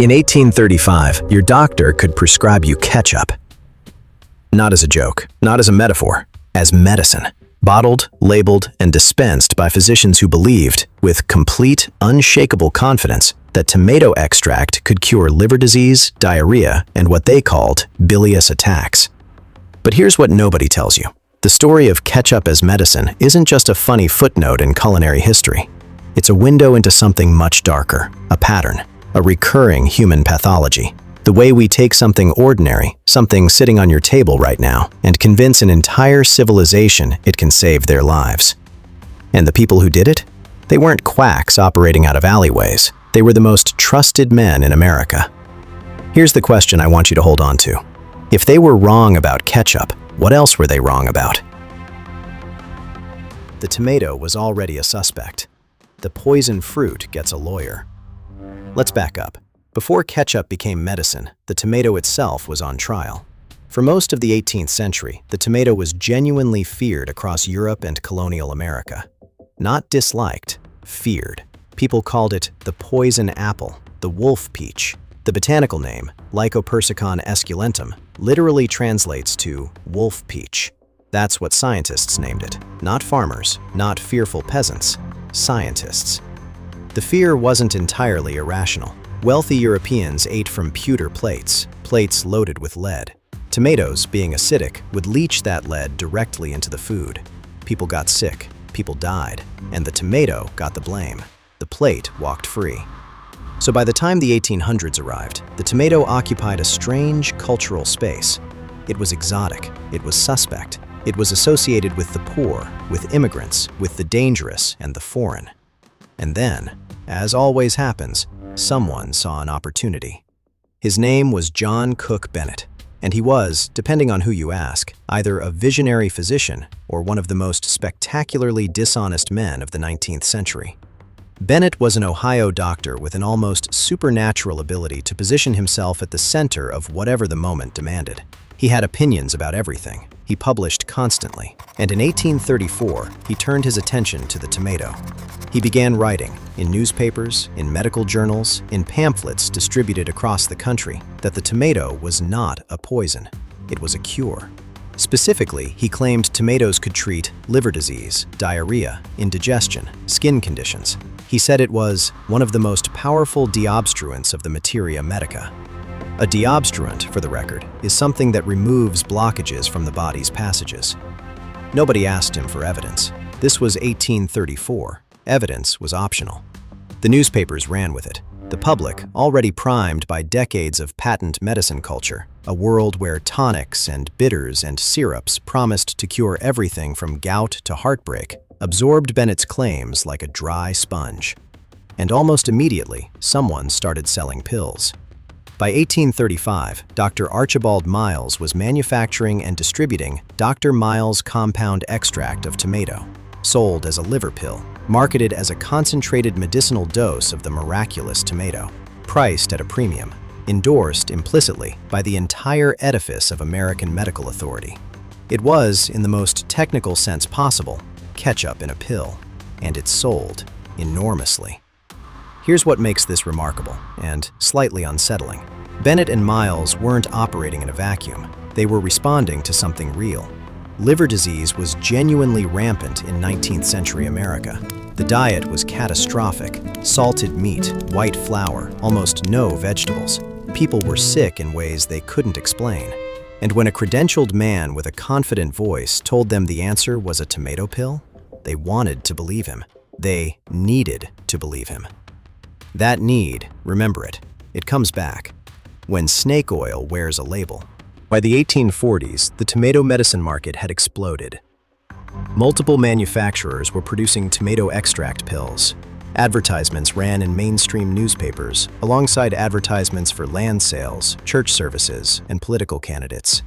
In 1835, your doctor could prescribe you ketchup. Not as a joke, not as a metaphor, as medicine. Bottled, labeled, and dispensed by physicians who believed, with complete, unshakable confidence, that tomato extract could cure liver disease, diarrhea, and what they called bilious attacks. But here's what nobody tells you. The story of ketchup as medicine isn't just a funny footnote in culinary history. It's a window into something much darker, a pattern, a recurring human pathology. The way we take something ordinary, something sitting on your table right now, and convince an entire civilization it can save their lives. And the people who did it? They weren't quacks operating out of alleyways. They were the most trusted men in America. Here's the question I want you to hold on to. If they were wrong about ketchup, what else were they wrong about? The tomato was already a suspect. The poison fruit gets a lawyer. Let's back up. Before ketchup became medicine, the tomato itself was on trial. For most of the 18th century, the tomato was genuinely feared across Europe and colonial America. Not disliked, feared. People called it the poison apple, the wolf peach. The botanical name, Lycopersicon esculentum, literally translates to wolf peach. That's what scientists named it. Not farmers, not fearful peasants, scientists. The fear wasn't entirely irrational. Wealthy Europeans ate from pewter plates, plates loaded with lead. Tomatoes, being acidic, would leach that lead directly into the food. People got sick, people died, and the tomato got the blame. The plate walked free. So by the time the 1800s arrived, the tomato occupied a strange cultural space. It was exotic, it was suspect, it was associated with the poor, with immigrants, with the dangerous and the foreign. And then, as always happens, someone saw an opportunity. His name was John Cook Bennett, and he was, depending on who you ask, either a visionary physician or one of the most spectacularly dishonest men of the 19th century. Bennett was an Ohio doctor with an almost supernatural ability to position himself at the center of whatever the moment demanded. He had opinions about everything. He published constantly, and in 1834, he turned his attention to the tomato. He began writing, in newspapers, in medical journals, in pamphlets distributed across the country, that the tomato was not a poison. It was a cure. Specifically, he claimed tomatoes could treat liver disease, diarrhea, indigestion, skin conditions. He said it was one of the most powerful deobstruents of the materia medica. A deobstruent, for the record, is something that removes blockages from the body's passages. Nobody asked him for evidence. This was 1834. Evidence was optional. The newspapers ran with it. The public, already primed by decades of patent medicine culture, a world where tonics and bitters and syrups promised to cure everything from gout to heartbreak, absorbed Bennett's claims like a dry sponge. And almost immediately, someone started selling pills. By 1835, Dr. Archibald Miles was manufacturing and distributing Dr. Miles Compound Extract of Tomato, sold as a liver pill, marketed as a concentrated medicinal dose of the miraculous tomato, priced at a premium, endorsed implicitly by the entire edifice of American medical authority. It was, in the most technical sense possible, ketchup in a pill, and it sold enormously. Here's what makes this remarkable and slightly unsettling. Bennett and Miles weren't operating in a vacuum. They were responding to something real. Liver disease was genuinely rampant in 19th century America. The diet was catastrophic. Salted meat, white flour, almost no vegetables. People were sick in ways they couldn't explain. And when a credentialed man with a confident voice told them the answer was a tomato pill, they wanted to believe him. They needed to believe him. That need, remember it, it comes back when snake oil wears a label. By the 1840s, the tomato medicine market had exploded. Multiple manufacturers were producing tomato extract pills. Advertisements ran in mainstream newspapers, alongside advertisements for land sales, church services, and political candidates.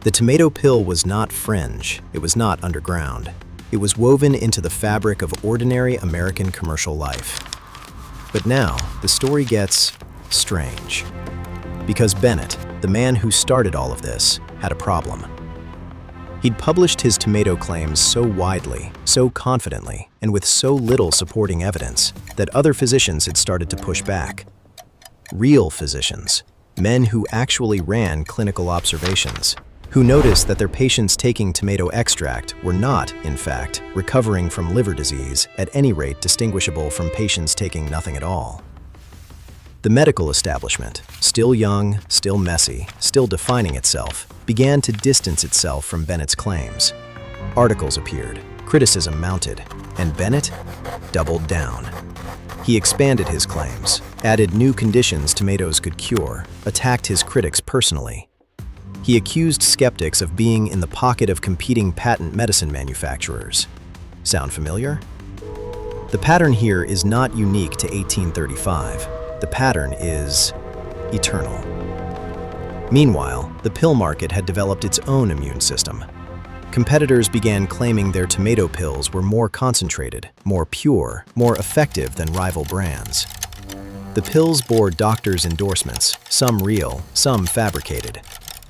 The tomato pill was not fringe, it was not underground. It was woven into the fabric of ordinary American commercial life. But now, the story gets strange. Because Bennett, the man who started all of this, had a problem. He'd published his tomato claims so widely, so confidently, and with so little supporting evidence that other physicians had started to push back. real physicians, men who actually ran clinical observations, who noticed that their patients taking tomato extract were not, in fact, recovering from liver disease at any rate distinguishable from patients taking nothing at all. The medical establishment, still young, still messy, still defining itself, began to distance itself from Bennett's claims. Articles appeared, criticism mounted, and Bennett doubled down. He expanded his claims, added new conditions tomatoes could cure, attacked his critics personally. He accused skeptics of being in the pocket of competing patent medicine manufacturers. Sound familiar? The pattern here is not unique to 1835. The pattern is eternal. Meanwhile, the pill market had developed its own immune system. Competitors began claiming their tomato pills were more concentrated, more pure, more effective than rival brands. The pills bore doctors' endorsements, some real, some fabricated.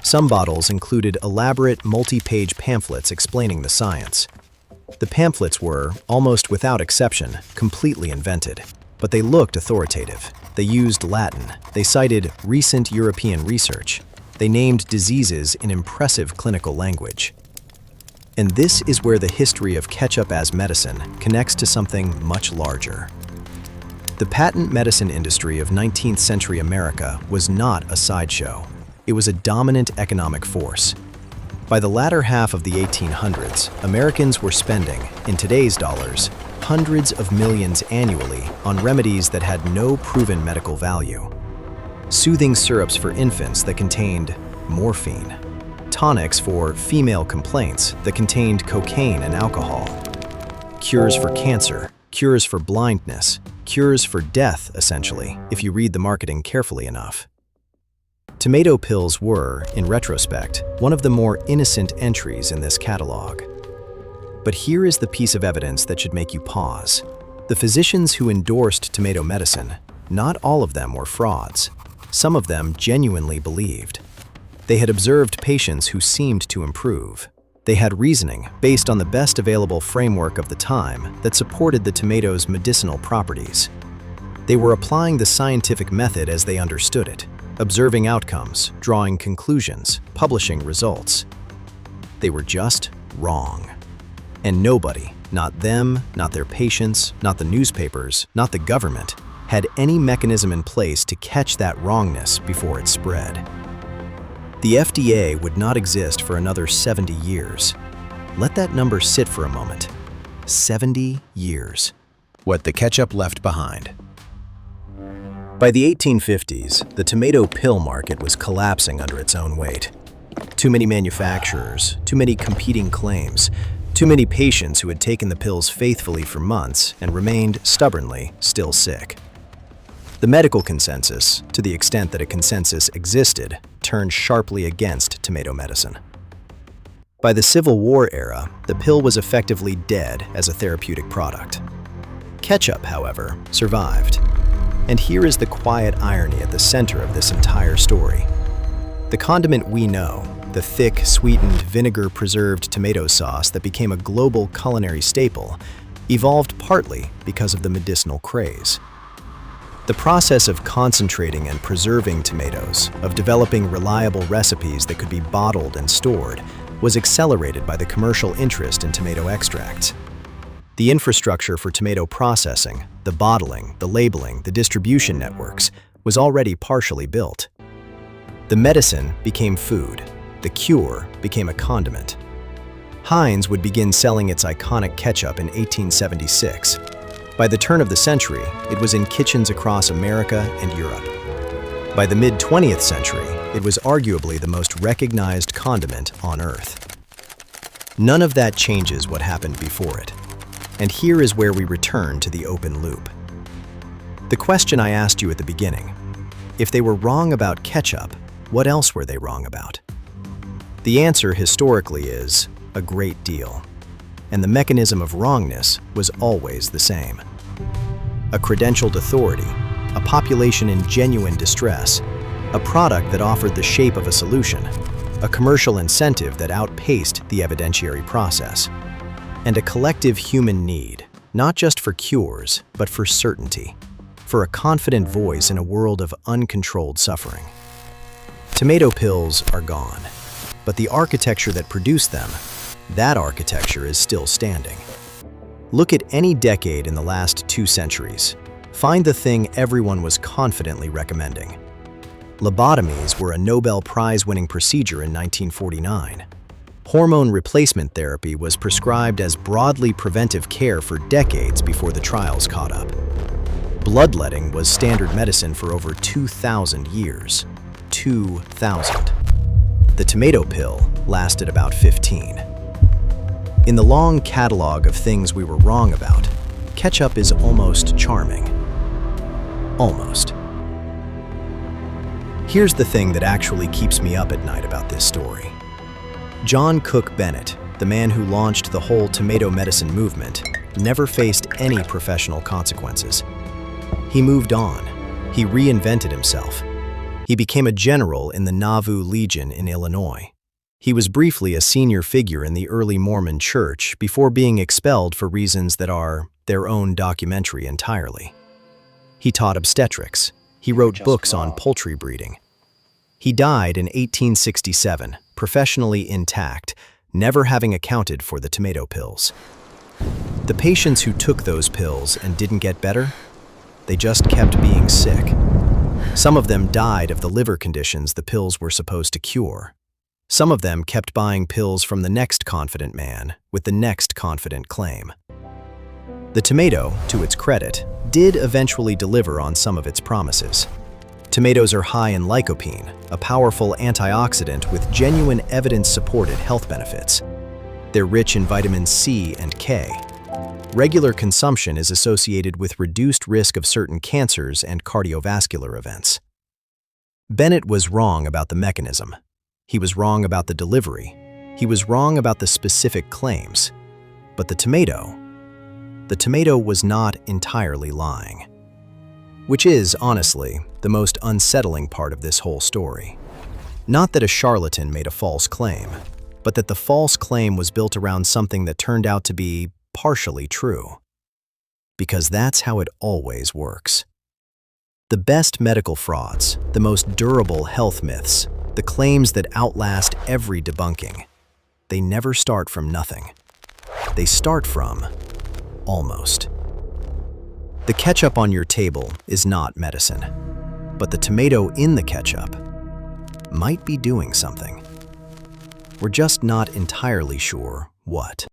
Some bottles included elaborate, multi-page pamphlets explaining the science. The pamphlets were, almost without exception, completely invented, but they looked authoritative. They used Latin. They cited recent European research. They named diseases in impressive clinical language. And this is where the history of ketchup as medicine connects to something much larger. The patent medicine industry of 19th century America was not a sideshow. It was a dominant economic force. By the latter half of the 1800s, Americans were spending, in today's dollars, hundreds of millions annually on remedies that had no proven medical value. Soothing syrups for infants that contained morphine. Tonics for female complaints that contained cocaine and alcohol. Cures for cancer, cures for blindness, cures for death, essentially, if you read the marketing carefully enough. Tomato pills were, in retrospect, one of the more innocent entries in this catalog. But here is the piece of evidence that should make you pause. The physicians who endorsed tomato medicine, not all of them were frauds. Some of them genuinely believed. They had observed patients who seemed to improve. They had reasoning based on the best available framework of the time that supported the tomato's medicinal properties. They were applying the scientific method as they understood it, observing outcomes, drawing conclusions, publishing results. They were just wrong. And nobody, not them, not their patients, not the newspapers, not the government, had any mechanism in place to catch that wrongness before it spread. The FDA would not exist for another 70 years. Let that number sit for a moment. 70 years. What the ketchup left behind. By the 1850s, the tomato pill market was collapsing under its own weight. Too many manufacturers, too many competing claims, too many patients who had taken the pills faithfully for months and remained stubbornly still sick. The medical consensus, to the extent that a consensus existed, turned sharply against tomato medicine. By the Civil War era, the pill was effectively dead as a therapeutic product. Ketchup, however, survived. And here is the quiet irony at the center of this entire story. The condiment we know, the thick, sweetened, vinegar-preserved tomato sauce that became a global culinary staple, evolved partly because of the medicinal craze. The process of concentrating and preserving tomatoes, of developing reliable recipes that could be bottled and stored, was accelerated by the commercial interest in tomato extracts. The infrastructure for tomato processing, the bottling, the labeling, the distribution networks, was already partially built. The medicine became food. The cure became a condiment. Heinz would begin selling its iconic ketchup in 1876. By the turn of the century, it was in kitchens across America and Europe. By the mid-20th century, it was arguably the most recognized condiment on Earth. None of that changes what happened before it. And here is where we return to the open loop. The question I asked you at the beginning, if they were wrong about ketchup, what else were they wrong about? The answer historically is a great deal. And the mechanism of wrongness was always the same. A credentialed authority, a population in genuine distress, a product that offered the shape of a solution, a commercial incentive that outpaced the evidentiary process, and a collective human need, not just for cures, but for certainty, for a confident voice in a world of uncontrolled suffering. Tomato pills are gone, but the architecture that produced them, that architecture is still standing. Look at any decade in the last 2 centuries. Find the thing everyone was confidently recommending. Lobotomies were a Nobel Prize-winning procedure in 1949. Hormone replacement therapy was prescribed as broadly preventive care for decades before the trials caught up. Bloodletting was standard medicine for over 2,000 years. 2,000. The tomato pill lasted about 15. In the long catalog of things we were wrong about, ketchup is almost charming. Almost. Here's the thing that actually keeps me up at night about this story. John Cook Bennett, the man who launched the whole tomato medicine movement, never faced any professional consequences. He moved on. He reinvented himself. He became a general in the Nauvoo Legion in Illinois. He was briefly a senior figure in the early Mormon Church before being expelled for reasons that are their own documentary entirely. He taught obstetrics. He wrote books on poultry breeding. He died in 1867, professionally intact, never having accounted for the tomato pills. The patients who took those pills and didn't get better, they just kept being sick. Some of them died of the liver conditions the pills were supposed to cure. Some of them kept buying pills from the next confident man with the next confident claim. The tomato, to its credit, did eventually deliver on some of its promises. Tomatoes are high in lycopene, a powerful antioxidant with genuine evidence-supported health benefits. They're rich in vitamins C and K. Regular consumption is associated with reduced risk of certain cancers and cardiovascular events. Bennett was wrong about the mechanism. He was wrong about the delivery. He was wrong about the specific claims. But the tomato was not entirely lying. Which is, honestly, the most unsettling part of this whole story. Not that a charlatan made a false claim, but that the false claim was built around something that turned out to be partially true. Because that's how it always works. The best medical frauds, the most durable health myths, the claims that outlast every debunking, they never start from nothing. They start from almost. The ketchup on your table is not medicine, but the tomato in the ketchup might be doing something. We're just not entirely sure what.